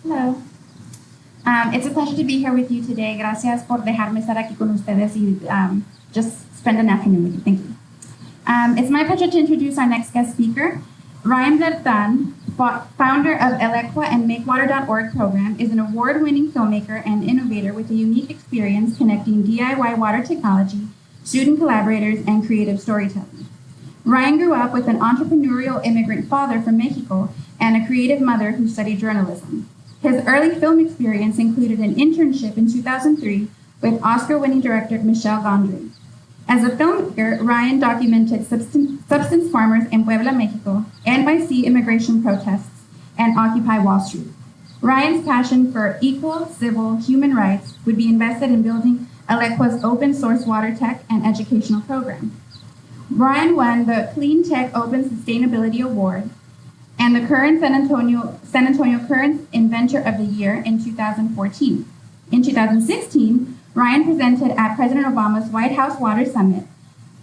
Hello. It's a pleasure to be here with you today. Gracias por dejarme estar aquí con ustedes y just spend an afternoon with you. Thank you. It's my pleasure to introduce our next guest speaker. Ryan Beltran, founder of Elecqua and MakeWater.org program, is an award-winning filmmaker and innovator with a unique experience connecting DIY water technology, student collaborators, and creative storytelling. Ryan grew up with an entrepreneurial immigrant father from Mexico and a creative mother who studied journalism. His early film experience included an internship in 2003 with Oscar-winning director Michel Gondry. As a filmmaker, Ryan documented substance farmers in Puebla, Mexico, NYC immigration protests, and Occupy Wall Street. Ryan's passion for equal, civil, human rights would be invested in building Elecqua's open source water tech and educational program. Ryan won the Clean Tech Open Sustainability Award and the San Antonio Current Inventor of the Year in 2014. In 2016, Ryan presented at President Obama's White House Water Summit.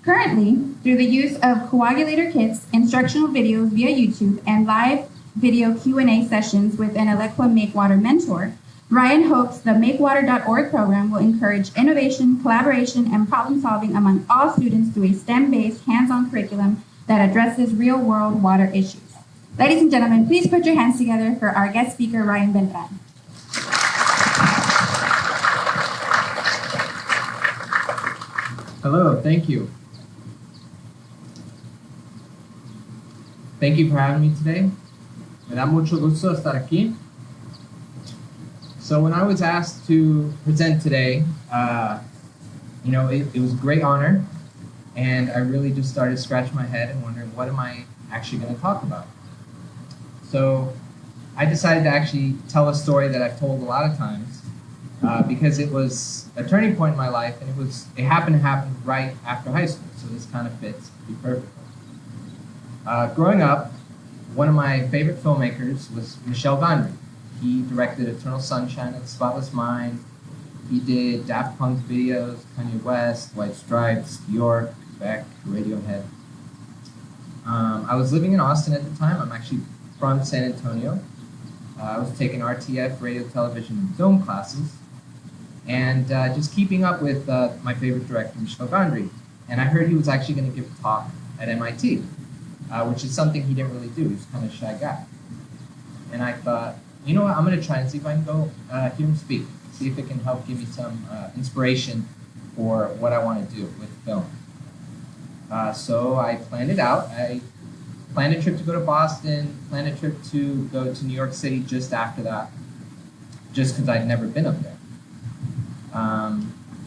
Currently, through the use of coagulator kits, instructional videos via YouTube, and live video Q&A sessions with an Elecqua Make Water mentor, Ryan hopes the MakeWater.org program will encourage innovation, collaboration, and problem solving among all students through a STEM-based, hands-on curriculum that addresses real-world water issues. Ladies and gentlemen, please put your hands together for our guest speaker, Ryan Beltran. Hello, thank you. Thank you for having me today. Me da mucho gusto estar aquí. So when I was asked to present today, it was a great honor, and I really just started scratching my head and wondering, what am I actually going to talk about? So I decided to actually tell a story that I've told a lot of times because it was a turning point in my life, and it happened to happen right after high school, so this kind of fits pretty perfectly. Growing up, one of my favorite filmmakers was Michel Gondry. He directed Eternal Sunshine of the Spotless Mind. He did Daft Punk videos, Kanye West, White Stripes, Bjork, Beck, Radiohead. I was living in Austin at the time. I'm actually from San Antonio. I was taking RTF, radio, television, and film classes, and just keeping up with my favorite director, Michel Gondry. And I heard he was actually going to give a talk at MIT, which is something he didn't really do. He was kind of a shy guy. And I thought, you know what, I'm going to try and see if I can go hear him speak, see if it can help give me some inspiration for what I want to do with film. So I planned it out. I planned a trip to go to Boston, planned a trip to go to New York City just after that, just because I'd never been up there.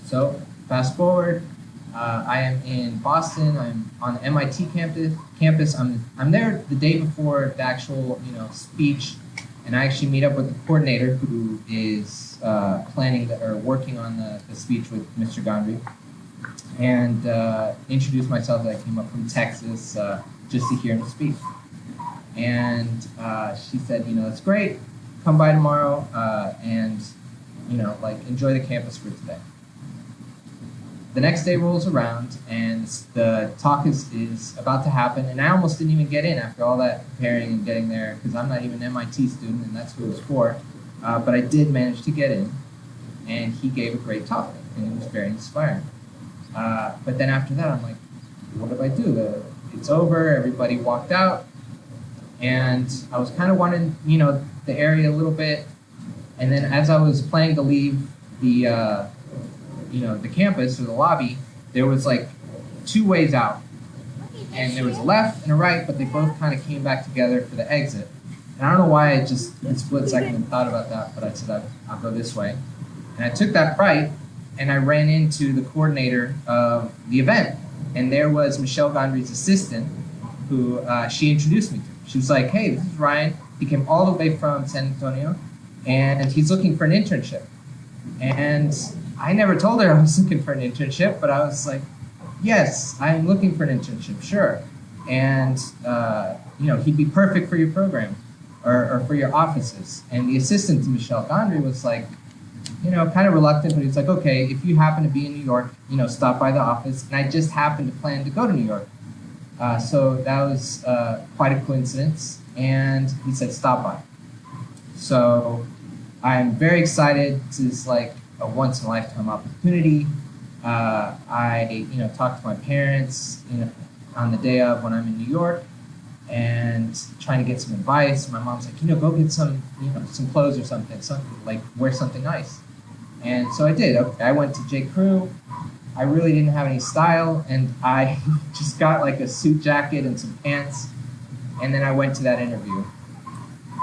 So fast forward, I am in Boston. I'm on the MIT campus. I'm there the day before the actual speech, and I actually meet up with the coordinator who is planning or working on the speech with Mr. Gondry, and introduce myself that I came up from Texas just to hear him speak. And she said, it's great. Come by tomorrow and enjoy the campus for today. The next day rolls around, and the talk is about to happen, and I almost didn't even get in after all that preparing and getting there, because I'm not even an MIT student, and that's who it was for. But I did manage to get in, and he gave a great talk, and it was very inspiring. But then after that, I'm like, what do I do? It's over, everybody walked out, and I was kind of wanting, the area a little bit, and then as I was planning to leave the campus or the lobby, there was like two ways out. And there was a left and a right, but they both kind of came back together for the exit. And I don't know why I just, in a split second, thought about that, but I said, I'll go this way. And I took that right, and I ran into the coordinator of the event. And there was Michel Gondry's assistant, who she introduced me to. She was like, hey, this is Ryan. He came all the way from San Antonio, and he's looking for an internship. And I never told her I was looking for an internship, but I was like, yes, I'm looking for an internship, sure. And, he'd be perfect for your program or for your offices. And the assistant to Michel Gondry was like, kind of reluctant, but he's like, okay, if you happen to be in New York, stop by the office. And I just happened to plan to go to New York. So that was quite a coincidence. And he said, stop by. So I'm very excited. This is like a once in a lifetime opportunity. I talked to my parents on the day of when I'm in New York and trying to get some advice. My mom's like, go get some clothes or something, like wear something nice. And so I did. I went to J. Crew. I really didn't have any style, and I just got like a suit jacket and some pants, and then I went to that interview.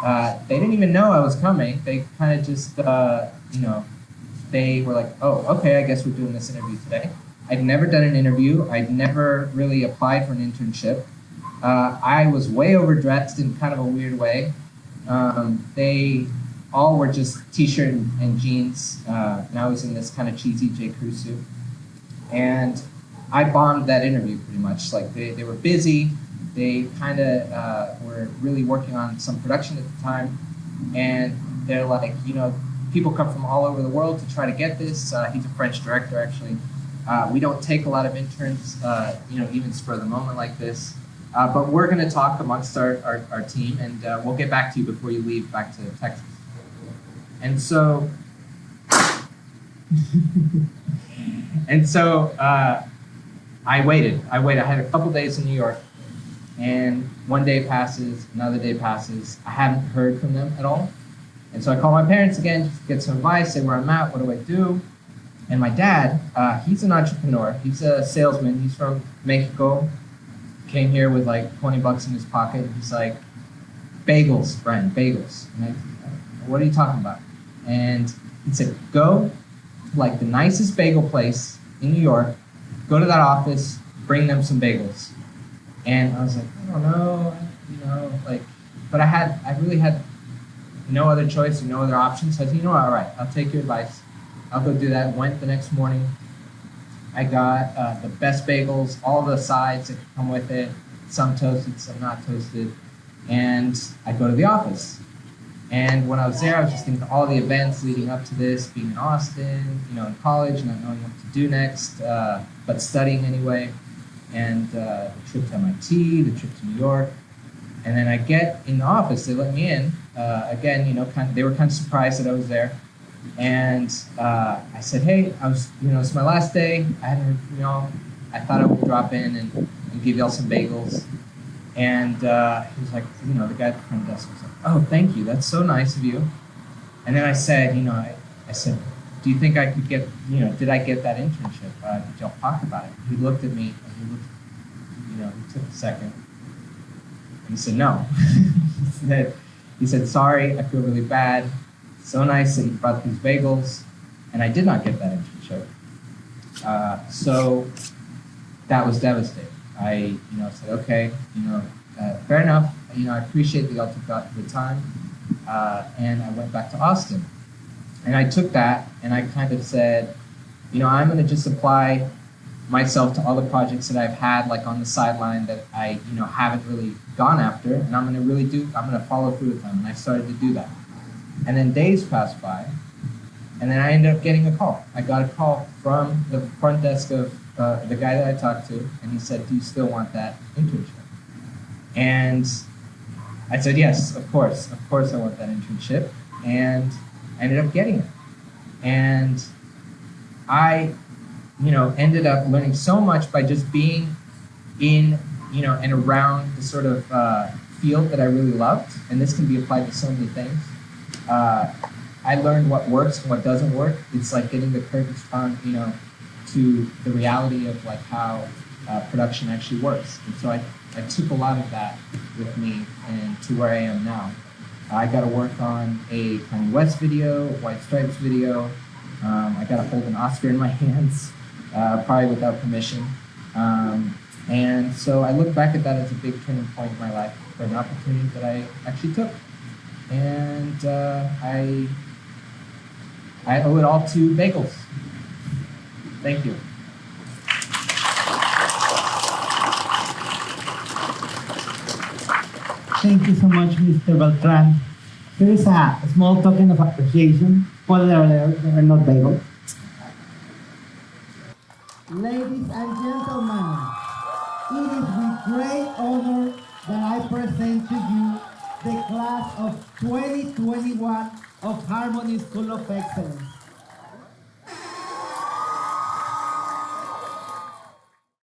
They didn't even know I was coming. They kind of just, they were like, oh, okay, I guess we're doing this interview today. I'd never done an interview. I'd never really applied for an internship. I was way overdressed in kind of a weird way. They all were just t-shirt and jeans, and I was in this kind of cheesy J. Crew suit. And I bombed that interview pretty much. Like they were busy. They kind of were really working on some production at the time, and they're like, people come from all over the world to try to get this. He's a French director, actually. We don't take a lot of interns, even spur of the moment like this. But we're going to talk amongst our team, and we'll get back to you before you leave back to Texas. And so, I waited. I had a couple days in New York, and one day passes, another day passes. I haven't heard from them at all. And so I call my parents again just to get some advice, say where I'm at, what do I do? And my dad, he's an entrepreneur. He's a salesman. He's from Mexico. Came here with like $20 in his pocket. He's like, bagels, Brian, bagels. And I, what are you talking about? And he said, go to like the nicest bagel place in New York, go to that office, bring them some bagels. And I was like, I don't know, but I really had no other choice or no other option. So I said, all right, I'll take your advice. I'll go do that. Went the next morning. I got the best bagels, all the sides that could come with it, some toasted, some not toasted. And I go to the office. And when I was there, I was just thinking all the events leading up to this, being in Austin, in college, not knowing what to do next, but studying anyway. And the trip to MIT, the trip to New York. And then I get in the office, they let me in. Again, they were kind of surprised that I was there. And I said, hey, it's my last day. I hadn't heard from y'all. I thought I would drop in and give y'all some bagels. And he was like, the guy at the front desk was like, oh, thank you. That's so nice of you. And then I said, I said, do you think I could get, did I get that internship? Did y'all talk about it? He looked at me and he took a second. And he said, no. he said, sorry, I feel really bad. So nice that you brought these bagels. And I did not get that internship. So that was devastating. I said, okay, fair enough. I appreciate that y'all took out the time. And I went back to Austin. And I took that and I kind of said, I'm going to just apply myself to all the projects that I've had like on the sideline that I, haven't really gone after. And I'm going to follow through with them. And I started to do that. And then days passed by. And then I ended up getting a call. I got a call from the front desk of the guy that I talked to. And he said, do you still want that internship? And I said, yes, of course I want that internship. And I ended up getting it. And I, ended up learning so much by just being in, and around the sort of field that I really loved. And this can be applied to so many things. I learned what works and what doesn't work. It's like getting the curtains on, to the reality of like how production actually works. And so I took a lot of that with me and to where I am now. I got to work on a Kanye West video, White Stripes video. I got to hold an Oscar in my hands, probably without permission. And so I look back at that as a big turning point in my life for an opportunity that I actually took. And I owe it all to bagels. Thank you. Thank you so much, Mr. Beltran. Here is a small token of appreciation. Spoiler alert, they are not bagels. Ladies and gentlemen, it is with great honor that I present to you the class of 2021 of Harmony School of Excellence.